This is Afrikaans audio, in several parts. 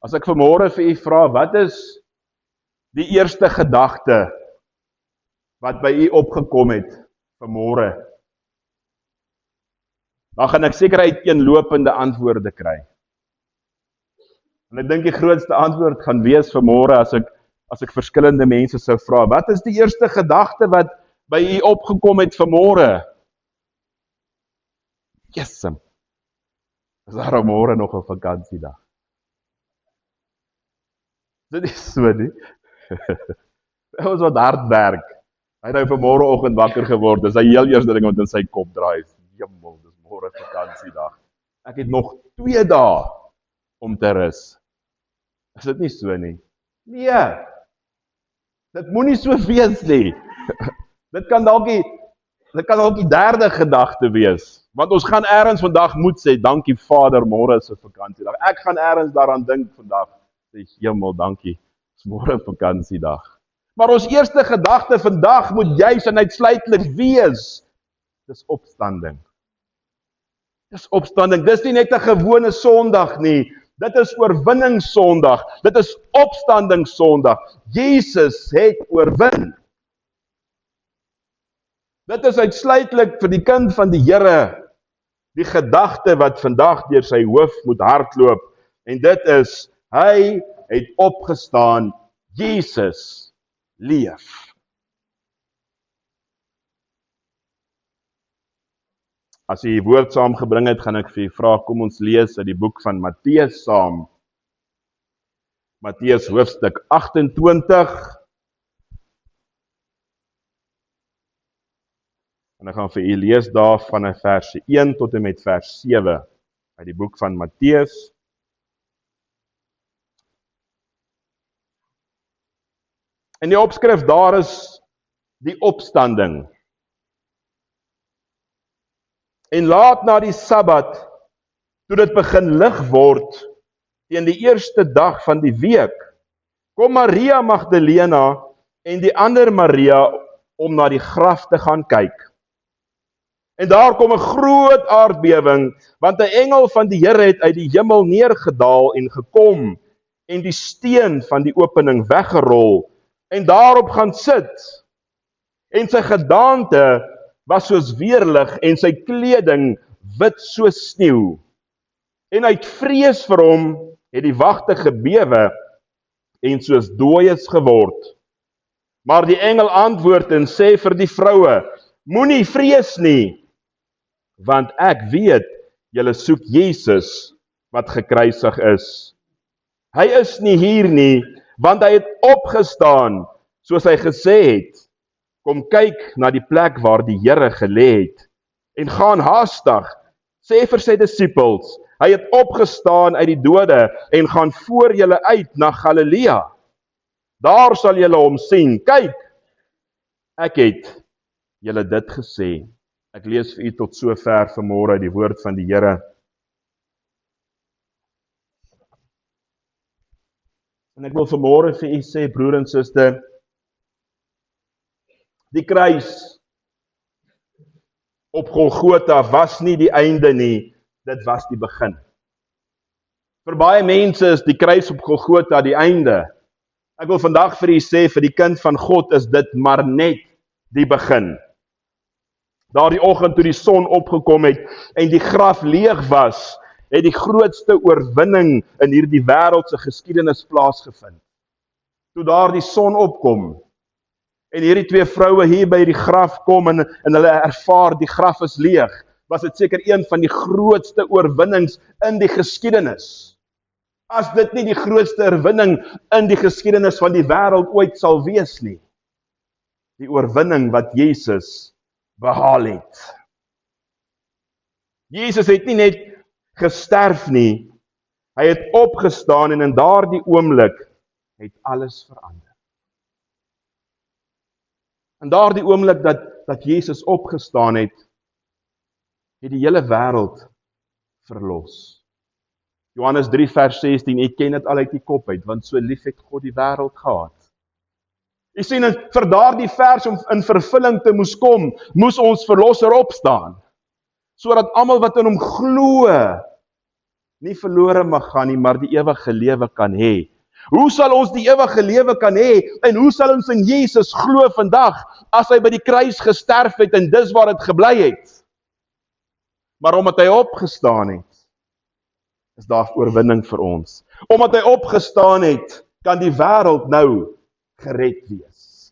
As ek vanmôre vir u vra, wat is die eerste gedagte wat by u opgekom het vanmôre? Dan gaan ek seker uiteenlopende antwoorde kry. En ek dink die grootste antwoord gaan wees vanmôre as ek verskillende mense sou vra, wat is die eerste gedagte wat by u opgekom het vanmôre? Jesem. Is daar môre nog 'n vakansiedag? Dit is so nie. Dit was wat hard werk. Hy het nou vanmôreoggend wakker geword, dis hy heel eerste ding wat in sy kop draai. Jemmel, dis môre vakansiedag. Ek het nog 2 dae om te rus. Is dit nie so nie? Nee. Dit moenie so wees nie. Dit kan dalk die derde gedagte wees. Want ons gaan eers vandag moet sê, dankie Vader, môre is 'n vakansiedag. Ek gaan eers daaraan dink vandag. Sê, Hemel, dankie. Dis môre vakansiedag. Maar ons eerste gedagte vandag moet juis en uitsluitlik wees. Dis opstanding. Dis opstanding. Dis nie net 'n gewone Sondag nie. Dit is oorwinningssondag. Dit is opstandingssondag. Jesus het oorwin. Dit is uitsluitlik vir die kind van die Here die gedagte wat vandag deur sy hoof moet hardloop. En dit is, hy het opgestaan, Jesus leef. As jy die woord saamgebring het, gaan ek vir jy vra, kom ons lees uit die boek van Matteus saam. Matteus hoofstuk 28. En ek gaan vir u lees daar van vers 1 tot en met vers 7 uit die boek van Matteus. En die opskrif daar is die opstanding. En laat na die Sabbat, toe dit begin lig word, teen die eerste dag van die week, kom Maria Magdalena en die ander Maria om na die graf te gaan kyk. En daar kom 'n groot aardbewing, want 'n engel van die Here het uit die hemel neergedaal en gekom, en die steen van die opening weggerol, en daarop gaan sit. En sy gedaante was soos weerlig, en sy kleding wit soos sneeu. En uit vrees vir hom het die wagte gebewe, en soos dooies geword. Maar die engel antwoord en sê vir die vroue, moenie vrees nie, want ek weet, julle soek Jesus, wat gekruisig is. Hy is nie hier nie, want hy het opgestaan, soos hy gesê het. Kom kyk na die plek waar die Here gelê het, en gaan haastig, sê vir sy disippels, hy het opgestaan uit die dode, en gaan voor julle uit na Galilea. Daar sal julle hom sien. Kyk, ek het julle dit gesê. Ek lees vir u tot sover vanmôre die woord van die Here. En ek wil vanmôre vir u sê, broer en suster, die kruis op Golgotha was nie die einde nie, dit was die begin. Vir baie mense is die kruis op Golgotha die einde. Ek wil vandag vir u sê, vir die kind van God is dit maar net die begin. Daardie oggend toe die son opgekom het en die graf leeg was, het die grootste oorwinning in hierdie wêreldse geskiedenis plaasgevind. Toe daar die son opkom, en hierdie 2 vroue hier by die graf kom en hulle ervaar die graf is leeg, was dit seker een van die grootste oorwinnings in die geskiedenis. As dit nie die grootste oorwinning in die geskiedenis van die wêreld ooit sal wees nie. Die oorwinning wat Jesus behaal het. Jesus het nie net gesterf nie, hy het opgestaan en in daardie oomblik het alles verander. In daardie oomblik dat Jesus opgestaan het die hele wêreld verlos. Johannes 3 vers 16, ek ken dit al uit die kop uit, want so lief het God die wêreld gehad. Jy sien, vir daardie vers om in vervulling te moes kom, moes ons verlosser opstaan, sodat almal wat in hom glo, nie verlore mag gaan nie, maar die ewige lewe kan hê. Hoe sal ons die ewige lewe kan hê, en hoe sal ons in Jesus glo vandag, as hy by die kruis gesterf het, en dis waar het gebly het? Maar omdat hy opgestaan het, is daar oorwinning vir ons. Omdat hy opgestaan het, kan die wêreld nou gered wees.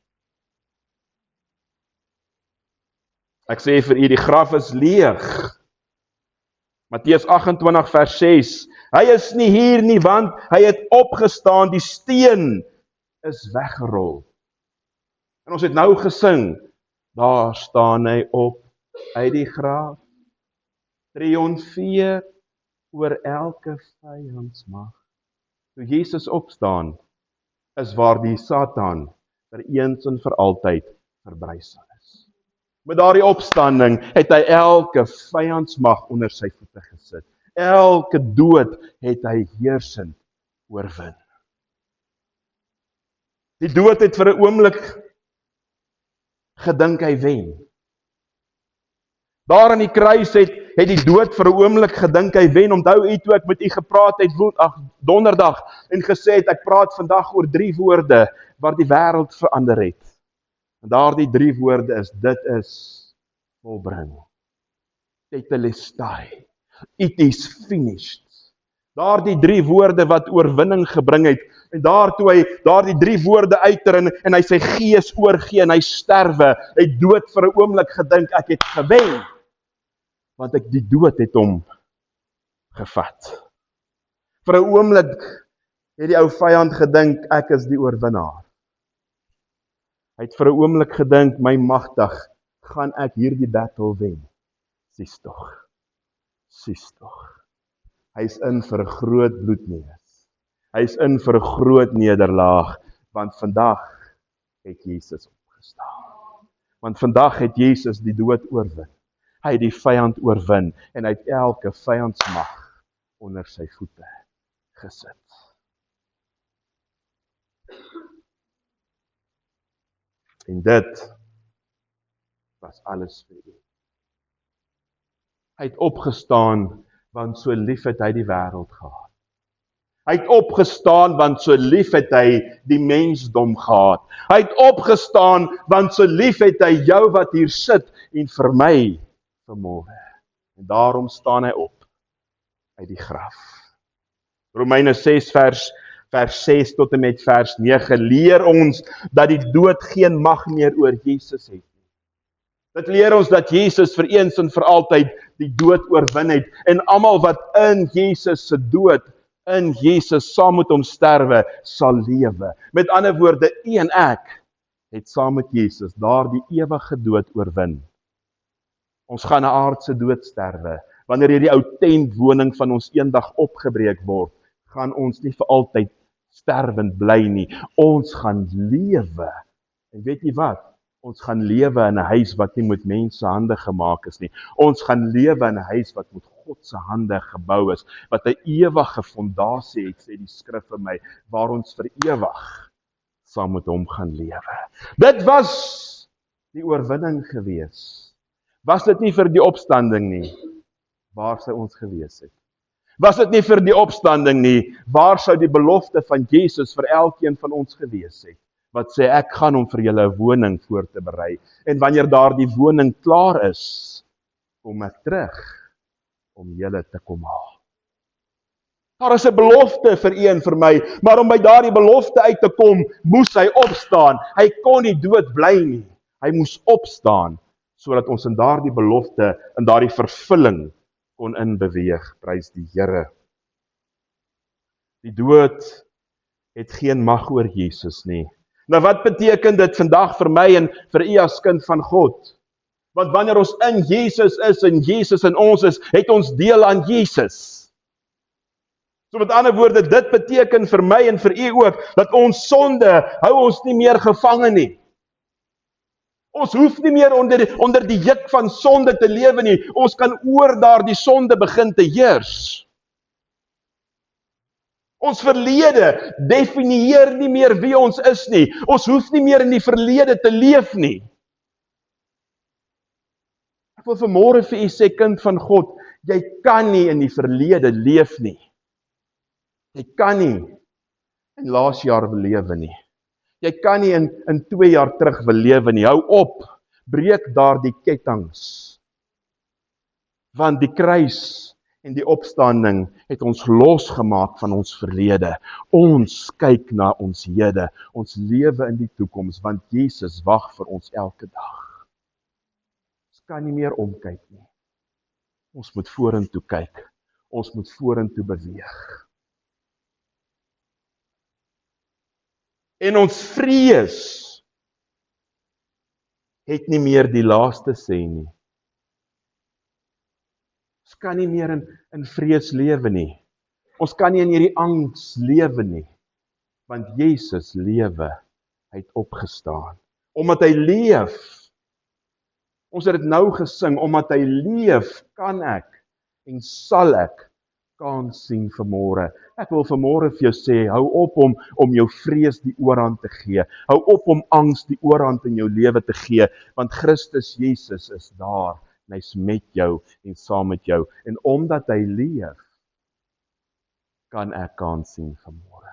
Ek sê vir u, die graf is leeg. Matteus 28 vers 6, hy is nie hier nie, want hy het opgestaan, die steen is weggerol. En ons het nou gesing, daar staan hy op uit die graf, triomfeer oor elke vyand. Toe Jesus opstaan, is waar die Satan vir eens en vir altyd verbrysel is. Met daardie opstanding het hy elke vyandmag onder sy voete gesit. Elke dood het hy heersend oorwin. Die dood het vir 'n oomblik gedink hy wen. Daar aan die kruis het die dood vir 'n oomblik gedink hy wen. Onthou u toe ek met u gepraat het donderdag en gesê het ek praat vandag oor 3 woorde wat die wêreld verander het. En daardie 3 woorde is, dit is volbring. Tetelestai. It is finished. Daardie 3 woorde wat oorwinning gebring het, en daartoe hy daardie 3 woorde uiter en hy sy gees oorgee en hy sterwe, hy dood vir 'n oomblik gedink ek het gewen, want die dood het hom gevat. Vir 'n oomblik het die ou vyand gedink ek is die oorwinnaar. Hy het vir 'n oomblik gedink, my magtig, gaan ek hierdie battle wen? Sies tog. Hy is in vir 'n groot bloedneus. Hy is in vir 'n groot nederlaag, want vandag het Jesus opgestaan. Want vandag het Jesus die dood oorwin. Hy het die vyand oorwin, en hy het elke vyandmag onder sy voete gesit. En dit was alles vir u. Hy het opgestaan, want so lief het hy die wêreld gehad. Hy het opgestaan, want so lief het hy die mensdom gehad. Hy het opgestaan, want so lief het hy jou wat hier sit, en vir my vanmôre. En daarom staan hy op uit die graf. Romeine 6 vers 6 tot en met vers 9 leer ons dat die dood geen mag meer oor Jesus het. Dit leer ons dat Jesus vir eens en vir altyd die dood oorwin het, en almal wat in Jesus se dood, in Jesus saam met hom sterwe, sal lewe. Met ander woorde, u en ek het saam met Jesus daardie ewige dood oorwin. Ons gaan 'n aardse dood sterwe. Wanneer hierdie ou tentwoning van ons eendag opgebreek word, gaan ons nie vir altyd sterwend bly nie. Ons gaan lewe. En weet jy wat? Ons gaan lewe in 'n huis wat nie met mense hande gemaak is nie. Ons gaan lewe in 'n huis wat met God se hande gebou is, wat 'n ewige fondasie het, sê die skrif vir my, waar ons vir ewig saam met hom gaan lewe. Dit was die oorwinning gewees. Was dit nie vir die opstanding nie, waar sou ons gewees het? Was dit nie vir die opstanding nie, waar sou die belofte van Jesus vir elkeen van ons gewees het? Wat sê, ek gaan hom vir julle 'n woning voor te berei, en wanneer daar die woning klaar is, kom ek terug om julle te kom haal. Daar is 'n belofte vir u en vir my, maar om by daardie belofte uit te kom, moes hy opstaan. Hy kon nie dood bly nie. Hy moes opstaan, sodat ons in daardie belofte, in daardie vervulling kon inbeweeg. Prys die Here. Die dood het geen mag oor Jesus nie. Nou wat beteken dit vandag vir my en vir u as kind van God? Want wanneer ons in Jesus is en Jesus in ons is, het ons deel aan Jesus. So met ander woorde, dit beteken vir my en vir u ook, dat ons sonde hou ons nie meer gevange nie. Ons hoef nie meer onder die juk van sonde te lewe nie. Ons kan oor daardie sonde begin te heers. Ons verlede definieer nie meer wie ons is nie. Ons hoef nie meer in die verlede te leef nie. wil vanmôre vir u sê, kind van God, jy kan nie in die verlede leef nie. Jy kan nie in laas jaar wil lewe nie. Jy kan nie in 2 jaar terug wil lewe nie. Hou op, breek daar die kettinge. Want die kruis en die opstanding het ons losgemaak van ons verlede. Ons kyk na ons hede, ons lewe in die toekoms, want Jesus wag vir ons elke dag. Ons kan nie meer omkyk nie. Ons moet vorentoe kyk. Ons moet vorentoe beweeg. En ons vrees het nie meer die laaste sê nie. Ons kan nie meer in vrees lewe nie. Ons kan nie in hierdie angs lewe nie. Want Jesus lewe, hy het opgestaan. Omdat hy leef, ons het dit nou gesing, omdat hy leef, kan ek en sal ek kans sien vanmôre. Ek wil vanmôre vir jou sê, hou op om jou vrees die oorhand te gee. Hou op om angs die oorhand in jou lewe te gee, want Christus Jesus is daar, en hy's met jou en saam met jou. En omdat hy leef, kan ek kans sien vanmôre.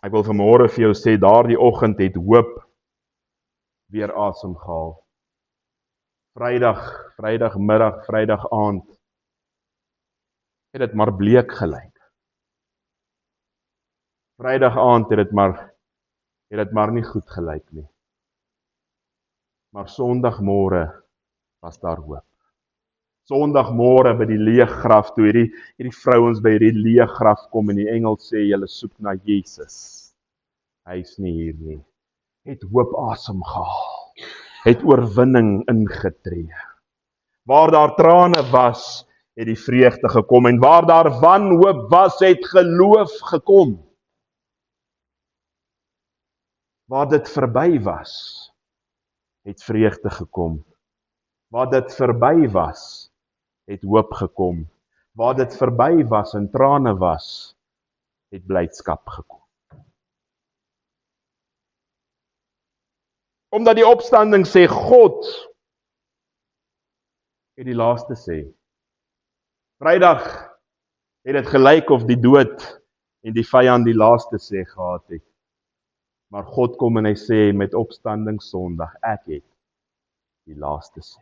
Ek wil vanmôre vir jou sê, daardie oggend het hoop weer asem gehaal. Vrydagmiddag, Vrydag aand, het dit maar bleek gelyk. Vrydag aand het dit maar nie goed gelyk nie. Maar Sondagmôre was daar hoop. Sondagmôre by die leë graf, toe hierdie vrouens by hierdie leë graf kom en die engel sê, julle soek na Jesus. Hy is nie hier nie. Het hoop asem gehaal. Het oorwinning ingetree. Waar daar trane was, het die vreugde gekom, en waar daar wanhoop was, het geloof gekom. Waar dit verby was, het vreugde gekom. Waar dit verby was, het hoop gekom. Waar dit verby was en trane was, het blydskap gekom. Omdat die opstanding sê, God het die laaste sê. Vrydag het dit gelyk of die dood en die vyand die laaste sê gehad het. Maar God kom en hy sê met opstanding Sondag, ek het die laaste sê.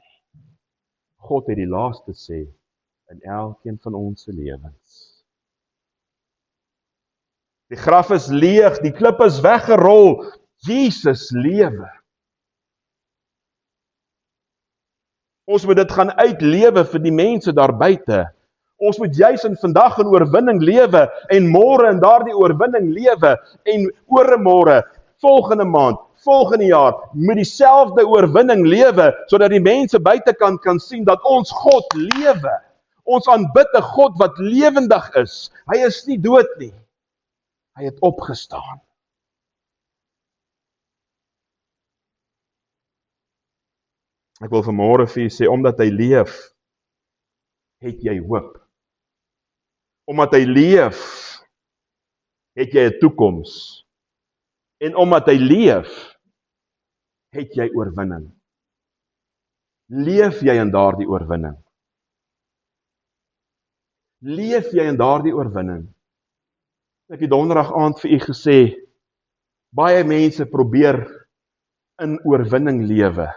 God het die laaste sê in elkeen van ons se lewens. Die graf is leeg, die klip is weggerol, Jesus lewe. Ons moet dit gaan uitlewe vir die mense daar buite. Ons moet juis in vandag in oorwinning lewe en môre in daardie oorwinning lewe en oormôre, volgende maand, volgende jaar, met dieselfde oorwinning lewe, sodat die mense buitekant kan sien dat ons God lewe. Ons aanbid 'n God wat lewendig is. Hy is nie dood nie. Hy het opgestaan. Ek wil vanmôre vir u sê, omdat hy leef, het jy hoop. Omdat hy leef, het jy 'n toekoms. En omdat hy leef, het jy oorwinning. Leef jy in daardie oorwinning? Leef jy in daardie oorwinning? Ek het donderdag aand vir u gesê, baie mense probeer in oorwinning lewe.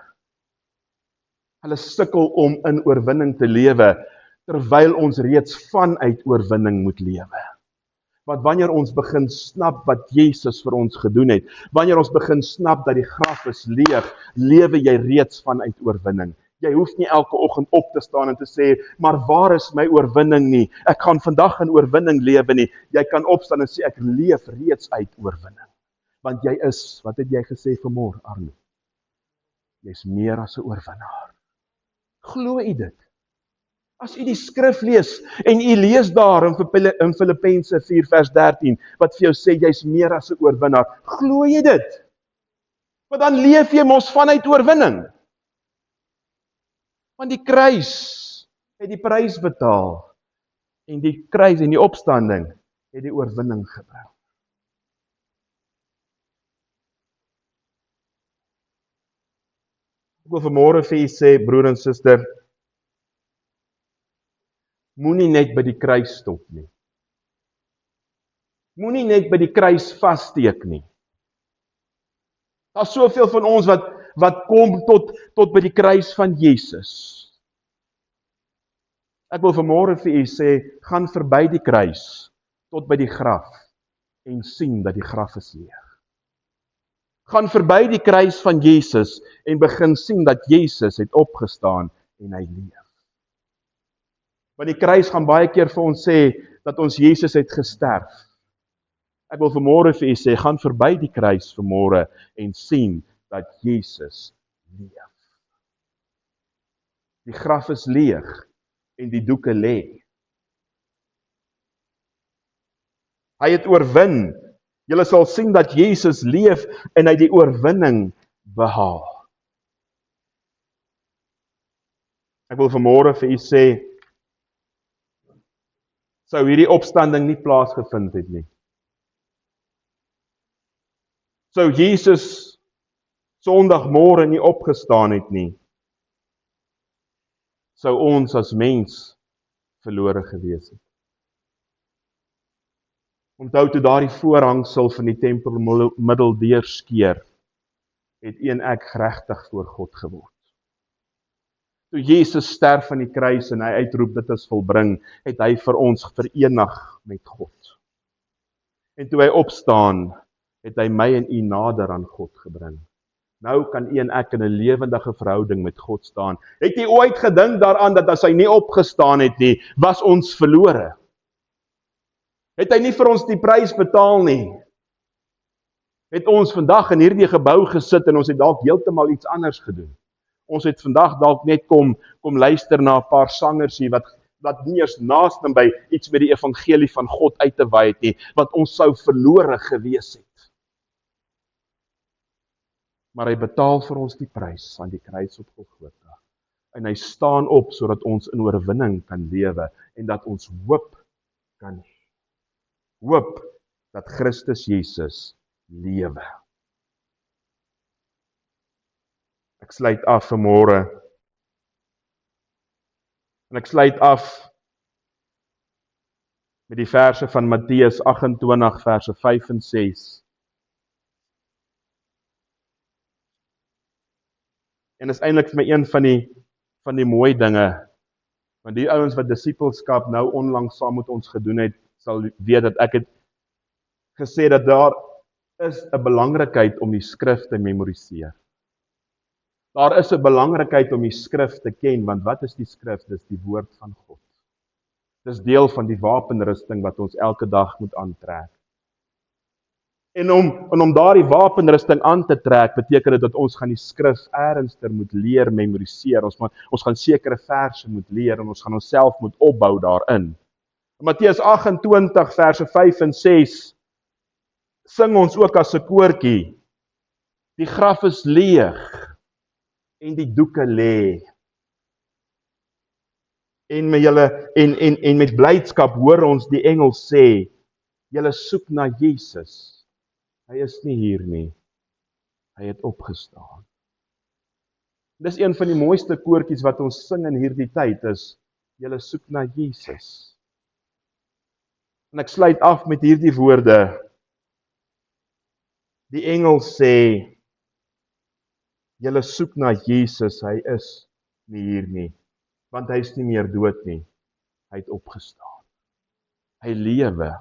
Hulle sukkel om in oorwinning te lewe, terwyl ons reeds vanuit oorwinning moet lewe. Want wanneer ons begin snap wat Jesus vir ons gedoen het, wanneer ons begin snap dat die graf is leeg, lewe jy reeds vanuit oorwinning. Jy hoef nie elke oggend op te staan en te sê, maar waar is my oorwinning nie? Ek gaan vandag in oorwinning lewe nie. Jy kan opstaan en sê, ek leef reeds uit oorwinning. Want jy is, wat het jy gesê vanmôre, Arno? Jy's meer as 'n oorwinnaar. Glo u dit? As u die skrif lees, en u lees daar in Filippense 4 vers 13, wat vir jou sê, jy's meer as 'n oorwinnaar, glo jy dit? Want dan leef jy mos vanuit oorwinning. Want die kruis het die prys betaal, en die kruis en die opstanding het die oorwinning gebring. Ek wil vanmôre vir u sê, broer en suster, moenie net by die kruis stop nie. Moenie net by die kruis vassteek nie. Daar's soveel van ons wat kom tot by die kruis van Jesus. Ek wil vanmôre vir u sê, gaan verby die kruis tot by die graf en sien dat die graf is leeg. Gaan verby die kruis van Jesus en begin sien dat Jesus het opgestaan en hy leef. Want die kruis gaan baie keer vir ons sê dat ons Jesus het gesterf. Ek wil vanmôre vir u sê, gaan verby die kruis vanmôre en sien dat Jesus leef. Die graf is leeg en die doeke lê. Hy het oorwin. Julle sal sien dat Jesus leef en hy die oorwinning behaal. Ek wil vanmôre vir u sê, sou hierdie opstanding nie plaasgevind het nie. Sou Jesus Sondagmôre nie opgestaan het nie, sou ons as mens verlore gewees het. Onthou toe daardie voorhangsel van die tempelmiddel deurskeer, het een ek geregtig voor God geword. Toe Jesus sterf aan die kruis en hy uitroep dit is volbring, het hy vir ons verenig met God. En toe hy opstaan, het hy my en u nader aan God gebring. Nou kan u en ek in 'n lewendige verhouding met God staan. Het u ooit gedink daaraan dat as hy nie opgestaan het nie, was ons verlore? Het hy nie vir ons die prys betaal nie? Het ons vandag in hierdie gebou gesit en ons het dalk heeltemal iets anders gedoen. Ons het vandag dalk net kom luister na 'n paar sangers hier wat nie eens naaste by iets met die evangelie van God uit te wy het nie, want ons sou verlore gewees het. Maar hy betaal vir ons die prys aan die kruis op Golgotha. En hy staan op sodat ons in oorwinning kan lewe en dat ons hoop kan hê. Hoop dat Christus Jesus lewe. Ek sluit af vanmôre. En ek sluit af met die verse van Matteus 28 verse 5 en 6. En is eintlik vir my een van die mooi dinge, want die ouens wat disippelskap nou onlangs saam met ons gedoen het, sal weet dat ek het gesê dat daar is 'n belangrikheid om die skrif te memoriseer. Daar is 'n belangrikheid om die skrif te ken, want wat is die skrif? Dis die woord van God. Dis deel van die wapenrusting wat ons elke dag moet aantrek. En om daardie wapenrusting aan te trek, beteken dit dat ons gaan die skrif ernstiger moet leer memoriseer. Ons gaan sekere verse moet leer en ons gaan onsself moet opbou daarin. In Matteus 28 verse 5 en 6 sing ons ook as 'n koortjie. Die graf is leeg en die doeke lê. En met blydskap hoor ons die engel sê, julle soek na Jesus. Hy is nie hier nie. Hy het opgestaan. Dis een van die mooiste koortjies wat ons sing in hierdie tyd is, julle soek na Jesus. En ek sluit af met hierdie woorde. Die engel sê, julle soek na Jesus, hy is nie hier nie, want hy is nie meer dood nie. Hy het opgestaan. Hy lewe.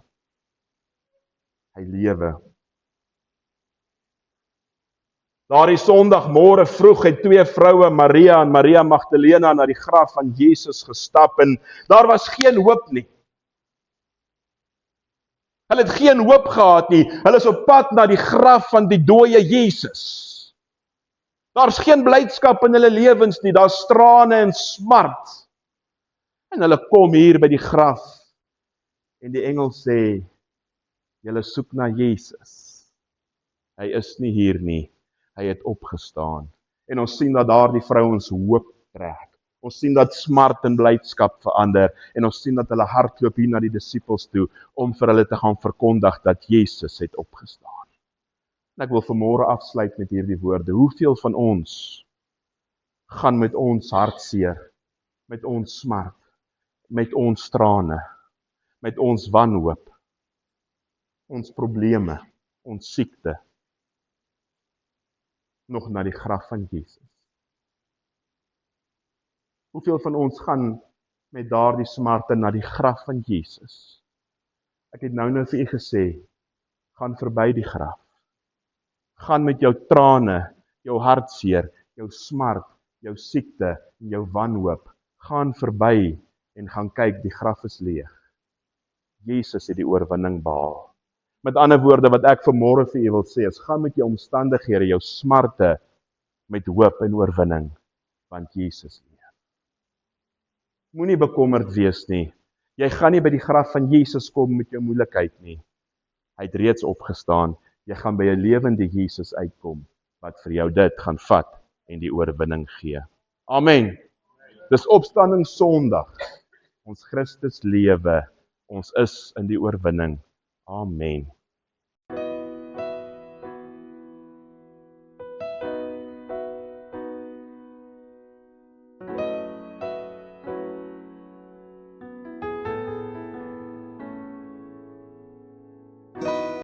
Hy lewe. Daardie Sondagmôre vroeg het twee vroue, Maria en Maria Magdalena, na die graf van Jesus gestap en daar was geen hoop nie. Hulle het geen hoop gehad nie. Hulle is op pad na die graf van die dooie Jesus. Daar's geen blydskap in hulle lewens nie, daar's trane en smart. En hulle kom hier by die graf en die engel sê, julle soek na Jesus. Hy is nie hier nie. Hy het opgestaan. En ons sien dat daardie vrouens hoop trek. Ons sien dat smart en blydskap verander. En ons sien dat hulle hardloop hier na die disippels toe, om vir hulle te gaan verkondig dat Jesus het opgestaan. En ek wil vanmôre afsluit met hierdie woorde. Hoeveel van ons gaan met ons hartseer, met ons smart, met ons trane, met ons wanhoop, ons probleme, ons siekte, nog na die graf van Jesus. Hoeveel van ons gaan met daardie smarte na die graf van Jesus? Ek het nou vir u gesê, gaan verby die graf. Gaan met jou trane, jou hartseer, jou smart, jou siekte en jou wanhoop, gaan verby en gaan kyk, die graf is leeg. Jesus het die oorwinning behaal. Met ander woorde, wat ek vanmôre vir u wil sê, is gaan met jou omstandighede, jou smarte, met hoop en oorwinning, want Jesus leef. Moenie bekommerd wees nie. Jy gaan nie by die graf van Jesus kom met jou moeilikheid nie. Hy het reeds opgestaan. Jy gaan by 'n lewende Jesus uitkom, wat vir jou dit gaan vat en die oorwinning gee. Amen. Dis opstanding Sondag. Ons Christus lewe. Ons is in die oorwinning. Amen.